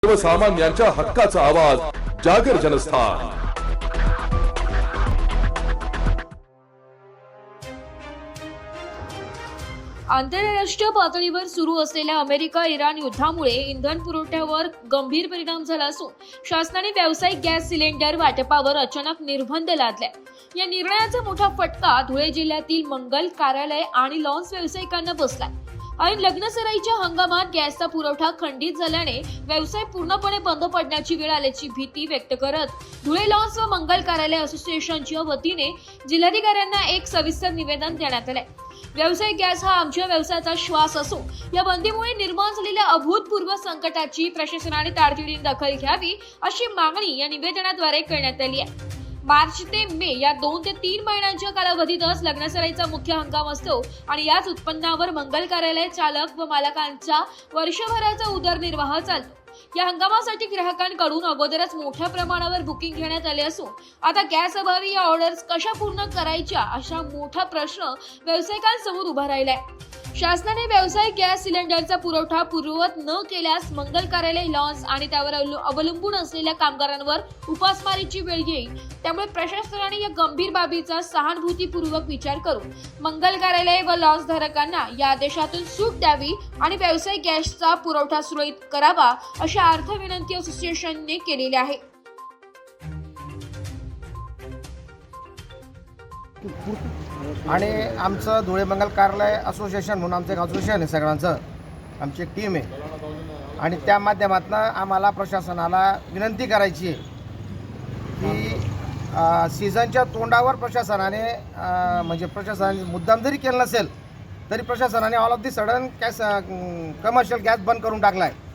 सर्वसामान्यांच्या हक्काचा आवाज जागर जनस्थान। आंतरराष्ट्रीय पातळीवर सुरू असलेल्या अमेरिका-इराण युद्धामुळे इंधन पुरवठ्यावर गंभीर परिणाम झाला असून शासनाने व्यावसायिक गॅस सिलेंडर वाटपावर अचानक निर्बंध लादले। या निर्णयाचा मोठा फटका धुळे जिल्ह्यातील मंगल कार्यालय आणि लॉन्स व्यावसायिकांना बसला। ऐन लग्नसराईच्या हंगामात गॅसचा पुरवठा खंडित झाल्याने व्यवसाय पूर्णपणे बंद पडण्याची वेळ आल्याची भीती व्यक्त करत धुळे लॉन्स व मंगल कार्यालय असोसिएशनच्या वतीने जिल्हाधिकाऱ्यांना एक सविस्तर निवेदन देण्यात आले। व्यावसायिक गॅस हा आमच्या व्यवसायाचा श्वास असून या बंदीमुळे निर्माण झालेल्या अभूतपूर्व संकटाची प्रशासनाने तातडीने दखल घ्यावी अशी मागणी या निवेदनाद्वारे करण्यात आली आहे। मार्च ते मे या 2 ते 3 महिन्यांच्या कालावधीतच लग्नसराईचा मुख्य हंगाम असतो आणि याच उत्पन्नावर मंगल कार्यालय चालक व मालकांचा वर्षभराचा उदरनिर्वाह चालतो। या हंगामासाठी ग्राहकांकडून अगोदरच मोठ्या प्रमाणावर बुकिंग घेण्यात आले असून आता गॅस अभावी या ऑर्डर्स कशा पूर्ण करायच्या अशा मोठा प्रश्न व्यावसायिकांसमोर उभा राहिलाय। शासनाने व्यावसायिक गॅस सिलेंडरचा पुरवठा पूर्ववत न केल्यास मंगल कार्यालय लॉन्स आणि त्यावर अवलंबून असलेल्या कामगारांवर उपासमारीची वेळ येईल। त्यामुळे प्रशासनाने या गंभीर बाबीचा सहानुभूतीपूर्वक विचार करून मंगल कार्यालय व लॉन्स धारकांना या आदेशातून सूट द्यावी आणि व्यावसायिक गॅसचा पुरवठा सुरळीत करावा अशी अर्थ विनंती असोसिएशनने केलेली आहे। आणि आमचं धुळे मंगल कार्यालय असोसिएशन म्हणून आमचं एक असोसिएशन आहे, सगळ्यांचं आमची एक टीम आहे आणि त्या माध्यमातून आम्हाला प्रशासनाला विनंती करायची आहे की सीझनच्या तोंडावर प्रशासनाने म्हणजे प्रशासनाने मुद्दाम जरी केलं नसेल तरी प्रशासनाने all of the sudden commercial gas बंद करून टाकला आहे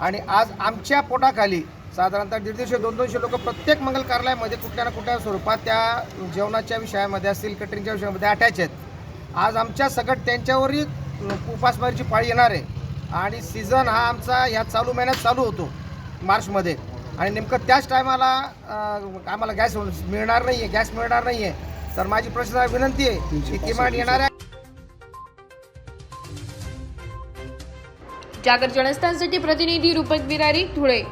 आणि आज आमच्या पोटाखाली साधारणतः 150-200 लोक प्रत्येक मंगल कार्यालयामध्ये कुठल्या ना कुठल्या स्वरूपात त्या जेवणाच्या विषयामध्ये असतील, कॅटरिंगच्या विषयामध्ये अटॅच आहेत। आज आमच्या सकट त्यांच्यावरही उपासमारीची पाळी येणार आहे आणि सीझन हा आमचा ह्या चालू महिन्यात चालू होतो मार्चमध्ये आणि नेमकं त्याच टायमाला आम्हाला गॅस मिळणार नाही आहे, गॅस मिळणार नाही आहे। तर माझी प्रशासनाला विनंती आहे की किमान येणाऱ्या जागर जनस्थानसाठी प्रतिनिधी रूपक बिरारी, धुळे।